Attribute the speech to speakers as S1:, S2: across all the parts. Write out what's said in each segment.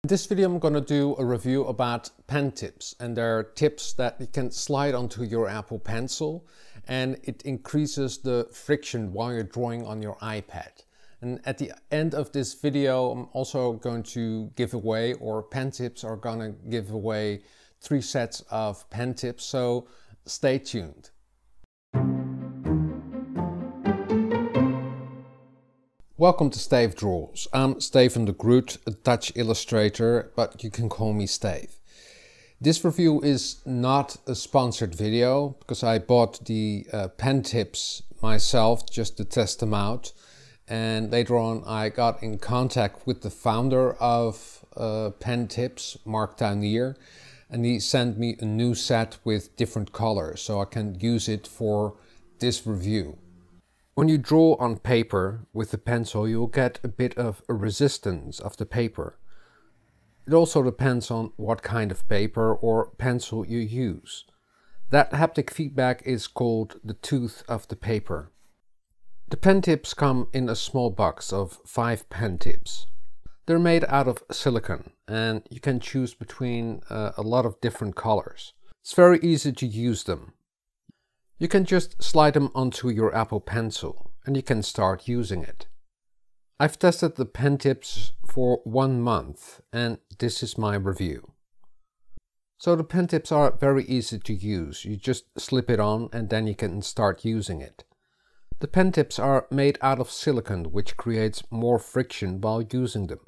S1: In this video I'm going to do a review about pen tips, and there are tips that you can slide onto your Apple Pencil and it increases the friction while you're drawing on your iPad. And at the end of this video I'm also going to give away, or pen tips are going to give away 3 sets of pen tips, so stay tuned. Welcome to Stayf Doodles. I'm Stefan de Groot, a Dutch illustrator, but you can call me Stayf. This review is not a sponsored video because I bought the pen tips myself just to test them out, and later on I got in contact with the founder of pen tips, Mark Tuinier, and he sent me a new set with different colors so I can use it for this review. When you draw on paper with the pencil, you'll get a bit of a resistance of the paper. It also depends on what kind of paper or pencil you use. That haptic feedback is called the tooth of the paper. The pen tips come in a small box of 5 pen tips. They're made out of silicone and you can choose between a lot of different colors. It's very easy to use them. You can just slide them onto your Apple Pencil and you can start using it. I've tested the pen tips for 1 month and this is my review. So the pen tips are very easy to use. You just slip it on and then you can start using it. The pen tips are made out of silicone, which creates more friction while using them.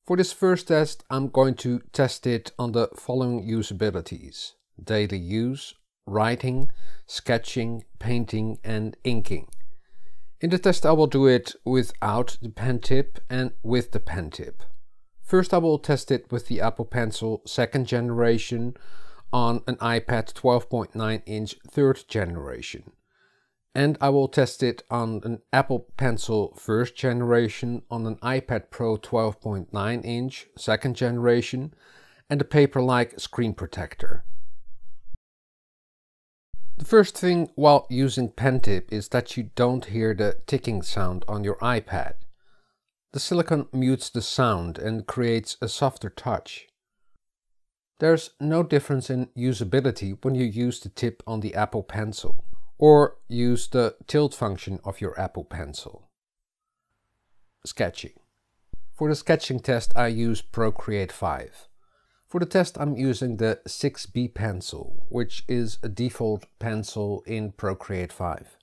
S1: For this first test I'm going to test it on the following usabilities: daily use, writing, sketching, painting and inking. In the test I will do it without the pen tip and with the pen tip. First I will test it with the Apple Pencil 2nd generation on an iPad 12.9 inch 3rd generation. And I will test it on an Apple Pencil 1st generation on an iPad Pro 12.9 inch 2nd generation and a paper-like screen protector. The first thing while using pen tip is that you don't hear the ticking sound on your iPad. The silicone mutes the sound and creates a softer touch. There's no difference in usability when you use the tip on the Apple Pencil or use the tilt function of your Apple Pencil. Sketching. For the sketching test I use Procreate 5. For the test I'm using the 6B pencil, which is a default pencil in Procreate 5.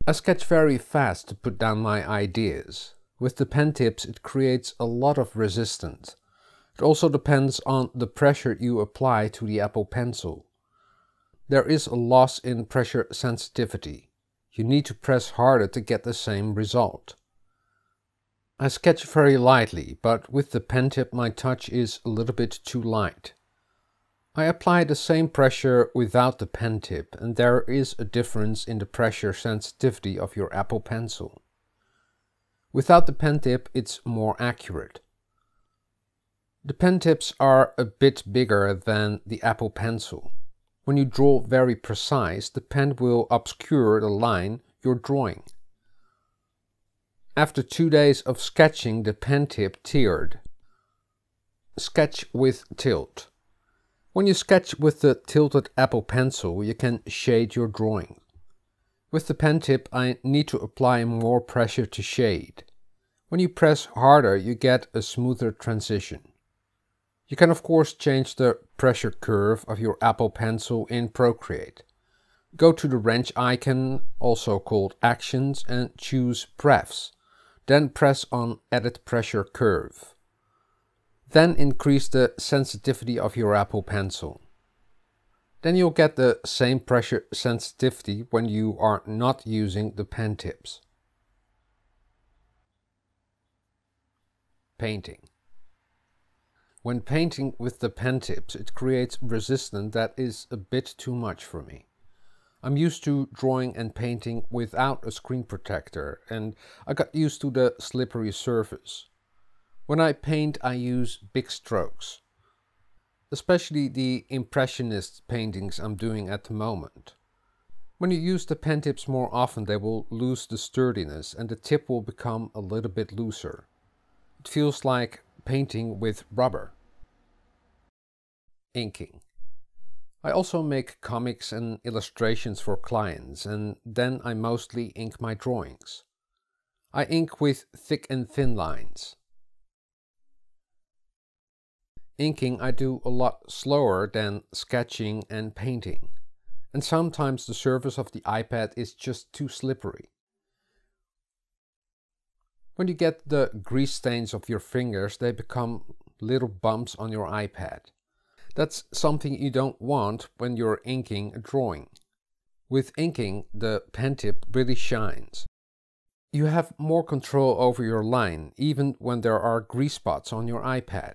S1: I sketch very fast to put down my ideas. With the pen tips it creates a lot of resistance. It also depends on the pressure you apply to the Apple Pencil. There is a loss in pressure sensitivity. You need to press harder to get the same result. I sketch very lightly, but with the pen tip my touch is a little bit too light. I apply the same pressure without the pen tip, and there is a difference in the pressure sensitivity of your Apple Pencil. Without the pen tip it's more accurate. The pen tips are a bit bigger than the Apple Pencil. When you draw very precise, the pen will obscure the line you're drawing. After 2 days of sketching, the pen tip teared. Sketch with tilt. When you sketch with the tilted Apple Pencil, you can shade your drawing. With the pen tip, I need to apply more pressure to shade. When you press harder, you get a smoother transition. You can of course change the pressure curve of your Apple Pencil in Procreate. Go to the wrench icon, also called Actions, and choose Prefs. Then press on Edit Pressure Curve. Then increase the sensitivity of your Apple Pencil. Then you'll get the same pressure sensitivity when you are not using the pen tips. Painting. When painting with the pen tips, it creates resistance that is a bit too much for me. I'm used to drawing and painting without a screen protector, and I got used to the slippery surface. When I paint I use big strokes. Especially the impressionist paintings I'm doing at the moment. When you use the pen tips more often, they will lose the sturdiness and the tip will become a little bit looser. It feels like painting with rubber. Inking. I also make comics and illustrations for clients, and then I mostly ink my drawings. I ink with thick and thin lines. Inking I do a lot slower than sketching and painting, and sometimes the surface of the iPad is just too slippery. When you get the grease stains of your fingers, they become little bumps on your iPad. That's something you don't want when you're inking a drawing. With inking, the pen tip really shines. You have more control over your line, even when there are grease spots on your iPad.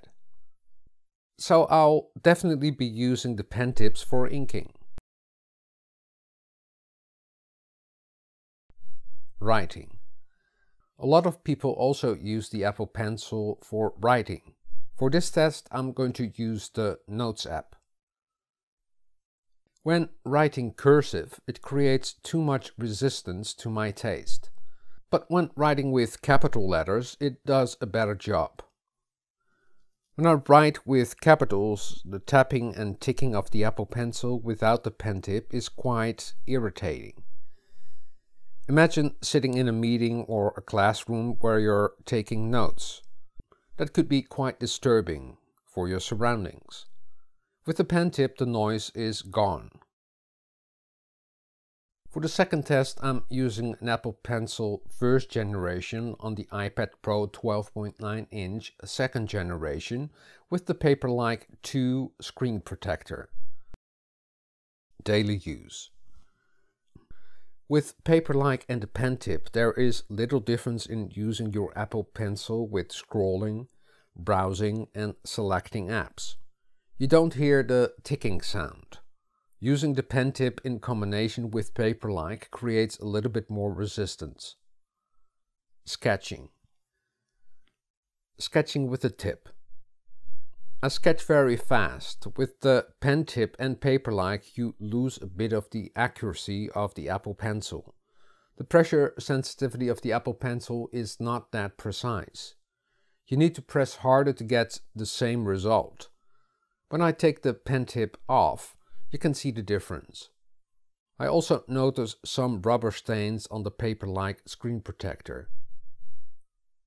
S1: So I'll definitely be using the pen tips for inking. Writing. A lot of people also use the Apple Pencil for writing. For this test, I'm going to use the Notes app. When writing cursive, it creates too much resistance to my taste. But when writing with capital letters, it does a better job. When I write with capitals, the tapping and ticking of the Apple Pencil without the pen tip is quite irritating. Imagine sitting in a meeting or a classroom where you're taking notes. That could be quite disturbing for your surroundings. With the pen tip, the noise is gone. For the second test, I'm using an Apple Pencil first generation on the iPad Pro 12.9 inch second generation with the Paperlike 2 screen protector. Daily use. With Paperlike and the pen tip, there is little difference in using your Apple Pencil with scrolling, browsing and selecting apps. You don't hear the ticking sound. Using the pen tip in combination with Paperlike creates a little bit more resistance. Sketching. Sketching with the tip. I sketch very fast. With the pen tip and Paperlike, you lose a bit of the accuracy of the Apple Pencil. The pressure sensitivity of the Apple Pencil is not that precise. You need to press harder to get the same result. When I take the pen tip off, you can see the difference. I also notice some rubber stains on the Paperlike screen protector.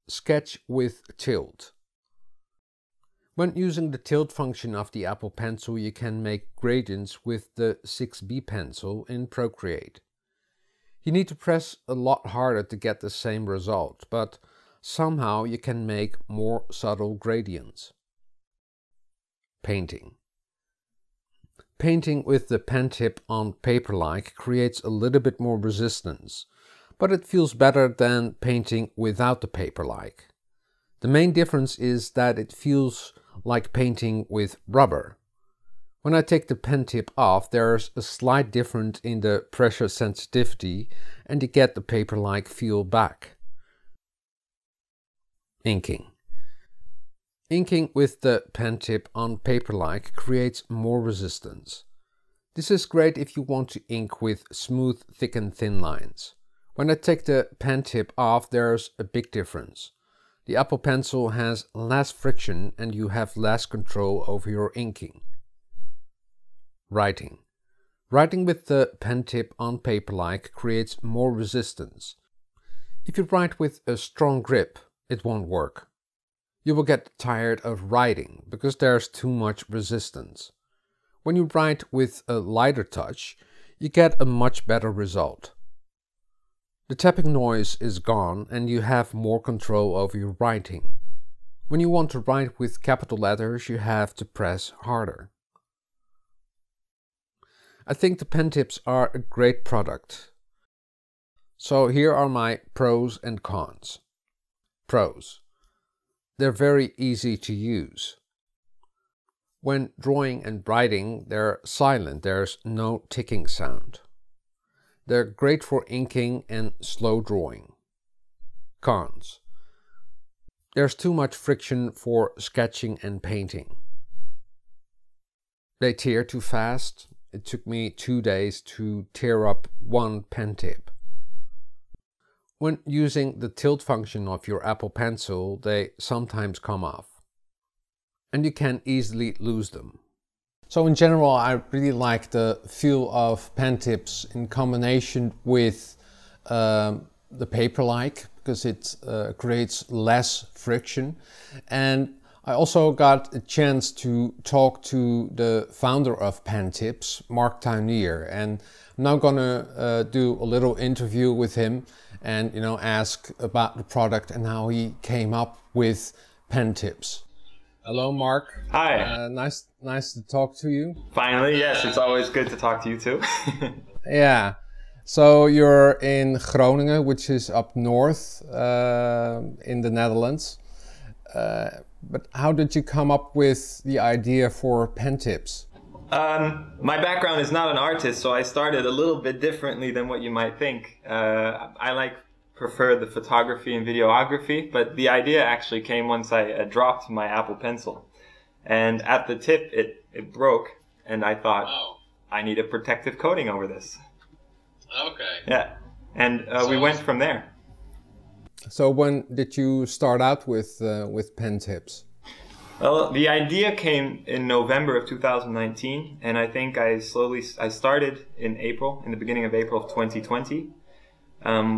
S1: Sketch with tilt. When using the tilt function of the Apple Pencil, you can make gradients with the 6B pencil in Procreate. You need to press a lot harder to get the same result, but somehow you can make more subtle gradients. Painting. Painting with the pen tip on Paperlike creates a little bit more resistance, but it feels better than painting without the Paperlike. The main difference is that it feels like painting with rubber. When I take the pen tip off, there's a slight difference in the pressure sensitivity and you get the Paperlike feel back. Inking. Inking with the pen tip on Paperlike creates more resistance. This is great if you want to ink with smooth, thick and thin lines. When I take the pen tip off, there's a big difference. The Apple Pencil has less friction and you have less control over your inking. Writing. Writing with the pen tip on Paperlike creates more resistance. If you write with a strong grip, it won't work. You will get tired of writing because there's too much resistance. When you write with a lighter touch, you get a much better result. The tapping noise is gone and you have more control over your writing. When you want to write with capital letters, you have to press harder. I think the pen tips are a great product. So here are my pros and cons. Pros. They're very easy to use. When drawing and writing, they're silent, there's no ticking sound. They're great for inking and slow drawing. Cons. There's too much friction for sketching and painting. They tear too fast. it took me 2 days to tear up one pen tip. When using the tilt function of your Apple Pencil, they sometimes come off, and you can easily lose them. So in general, I really like the feel of pen tips in combination with the paper-like, because it creates less friction. And I also got a chance to talk to the founder of pentips, Mark Tuinier, and I'm now gonna do a little interview with him and ask about the product and how he came up with pentips. Hello, Mark.
S2: Hi.
S1: Nice to talk to you.
S2: Finally, yes, it's always good to talk to you too.
S1: Yeah. So you're in Groningen, which is up north in the Netherlands. But how did you come up with the idea for pen tips?
S2: My background is not an artist, so I started a little bit differently than what you might think. I prefer the photography and videography, but the idea actually came once I dropped my Apple Pencil. And at the tip, it broke, and I thought, wow, I need a protective coating over this.
S3: Okay.
S2: Yeah, and we went from there.
S1: So when did you start out with pen tips?
S2: Well, the idea came in November of 2019, and I think I started in the beginning of April of 2020,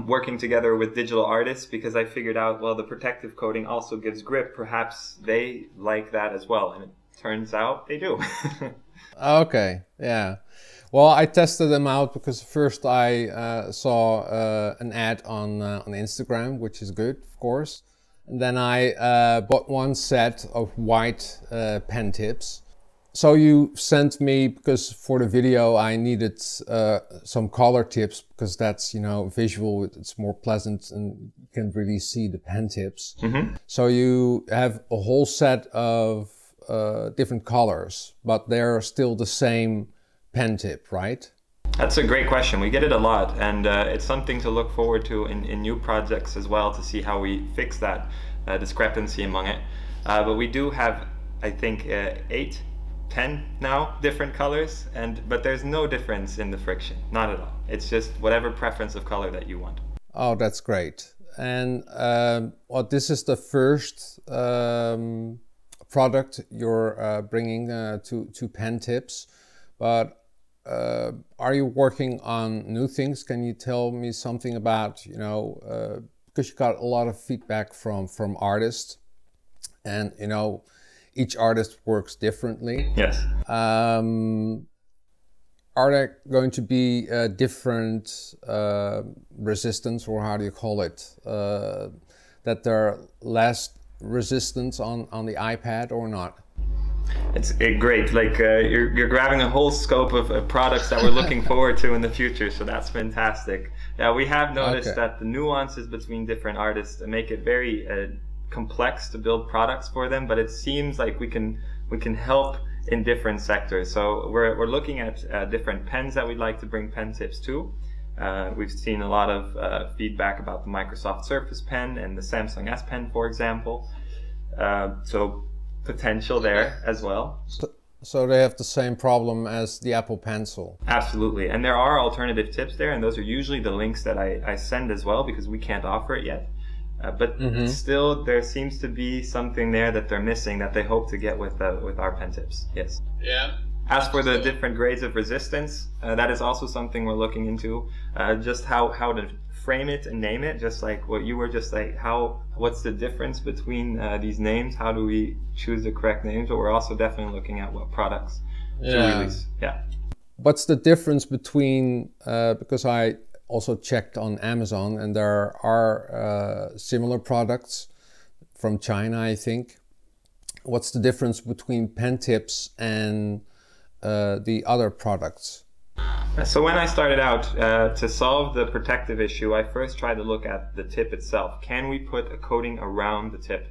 S2: working together with digital artists, because I figured out, well, the protective coating also gives grip. Perhaps they like that as well, and it turns out they do.
S1: Okay, yeah. Well, I tested them out because first I saw an ad on Instagram, which is good, of course. And then I bought one set of white pen tips. So you sent me, because for the video I needed some color tips, because that's, visual, it's more pleasant and you can really see the pen tips. Mm-hmm. So you have a whole set of different colors, but they're still the same pen tip, right?
S2: That's a great question. We get it a lot, and it's something to look forward to in new projects as well, to see how we fix that discrepancy among it. But we do have, I think, 10 now different colors, but there's no difference in the friction, not at all. It's just whatever preference of color that you want.
S1: Oh, that's great. And well, this is the first product you're bringing to pen tips, but are you working on new things? Can you tell me something about, because you got a lot of feedback from artists, and each artist works differently.
S2: Yes.
S1: Are there going to be different resistance, or how do you call it, that they're less resistance on the iPad or not?
S2: It's great. Like you're grabbing a whole scope of products that we're looking forward to in the future. So that's fantastic. Yeah, we have noticed that the nuances between different artists make it very complex to build products for them. But it seems like we can help in different sectors. So we're looking at different pens that we'd like to bring pen tips to. We've seen a lot of feedback about the Microsoft Surface Pen and the Samsung S Pen, for example. So potential there as well.
S1: So they have the same problem as the Apple Pencil?
S2: Absolutely, and there are alternative tips there, and those are usually the links that I send as well, because we can't offer it yet. But still, there seems to be something there that they're missing that they hope to get with our pen tips. Yes.
S3: Yeah.
S2: As for the different grades of resistance, that is also something we're looking into. Just how to frame it and name it, just like what you were just like, what's the difference between these names? How do we choose the correct names? But we're also definitely looking at what products to release. Yeah.
S1: What's the difference between, because I also checked on Amazon, and there are similar products from China, I think. What's the difference between pen tips and the other products?
S2: So when I started out, to solve the protective issue, I first tried to look at the tip itself. Can we put a coating around the tip?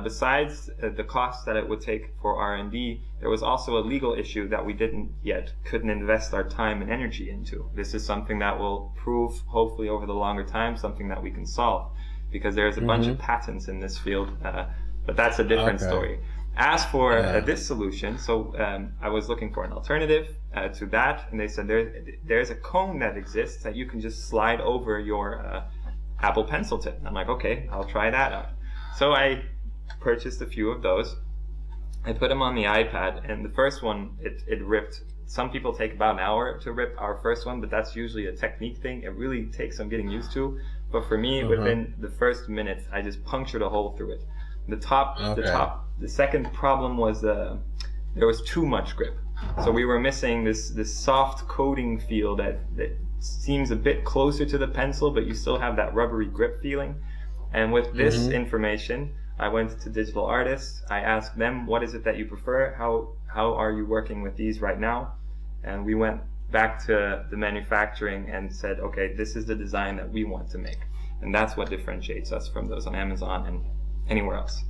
S2: Besides the cost that it would take for R&D, there was also a legal issue that we couldn't invest our time and energy into. This is something that will prove, hopefully over the longer time, something that we can solve, because there's a bunch of patents in this field, but that's a different story. asked for this solution. So I was looking for an alternative to that, and they said there's a cone that exists that you can just slide over your Apple Pencil tip. I'm like, okay, I'll try that out. So I purchased a few of those. I put them on the iPad, and the first one, it ripped. Some people take about an hour to rip our first one, but that's usually a technique thing. It really takes some getting used to. But for me, within the first minute, I just punctured a hole through it. The second problem was there was too much grip. So we were missing this soft coating feel that seems a bit closer to the pencil, but you still have that rubbery grip feeling. And with this information, I went to digital artists. I asked them, what is it that you prefer? How are you working with these right now? And we went back to the manufacturing and said, okay, this is the design that we want to make. And that's what differentiates us from those on Amazon and anywhere else.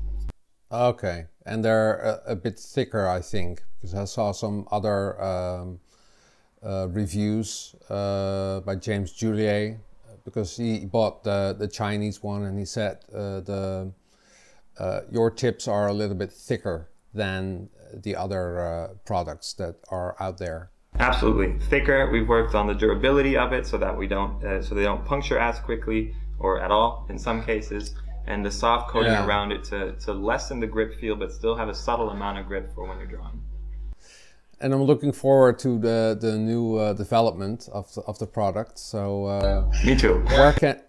S1: Okay, and they're a bit thicker, I think, because I saw some other reviews by James Julier, because he bought the Chinese one, and he said your tips are a little bit thicker than the other products that are out there.
S2: Absolutely, thicker. We've worked on the durability of it so that we don't, so they don't puncture as quickly or at all in some cases, and the soft coating around it to lessen the grip feel, but still have a subtle amount of grip for when you're drawing.
S1: And I'm looking forward to the new development of the product. So
S2: me too.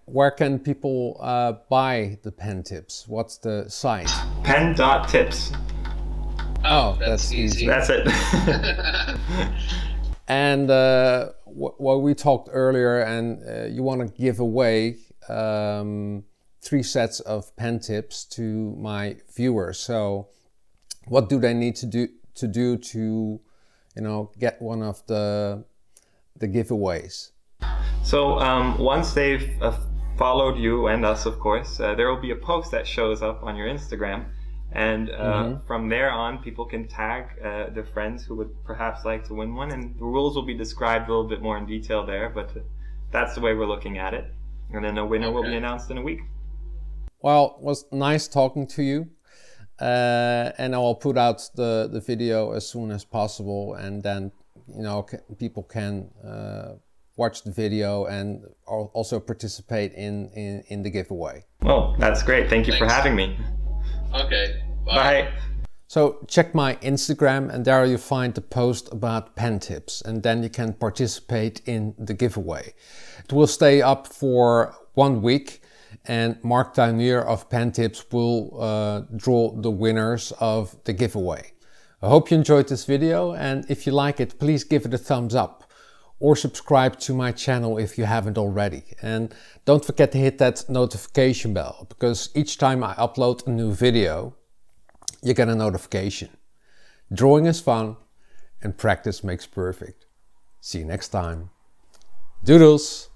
S1: Where can people buy the pen tips? What's the site?
S2: Pen.tips.
S1: Oh, that's easy.
S2: That's it.
S1: And what we talked earlier, and you want to give away 3 sets of pen tips to my viewers. So what do they need to do to get one of the giveaways? So
S2: once they've followed you and us, of course, there will be a post that shows up on your Instagram. And from there on, people can tag their friends who would perhaps like to win one. And the rules will be described a little bit more in detail there, but that's the way we're looking at it. And then the winner will be announced in a week.
S1: Well, it was nice talking to you. And I will put out the video as soon as possible. And then, people can watch the video and also participate in the giveaway.
S2: Well, that's great. Thanks for having me.
S3: Okay,
S2: bye.
S1: So check my Instagram, and there you find the post about pen tips, and then you can participate in the giveaway. It will stay up for 1 week, and Mark Tuinier of Pen Tips will draw the winners of the giveaway. I hope you enjoyed this video, and if you like it, please give it a thumbs up. Or subscribe to my channel if you haven't already. And don't forget to hit that notification bell, because each time I upload a new video, you get a notification. Drawing is fun, and practice makes perfect. See you next time. Doodles!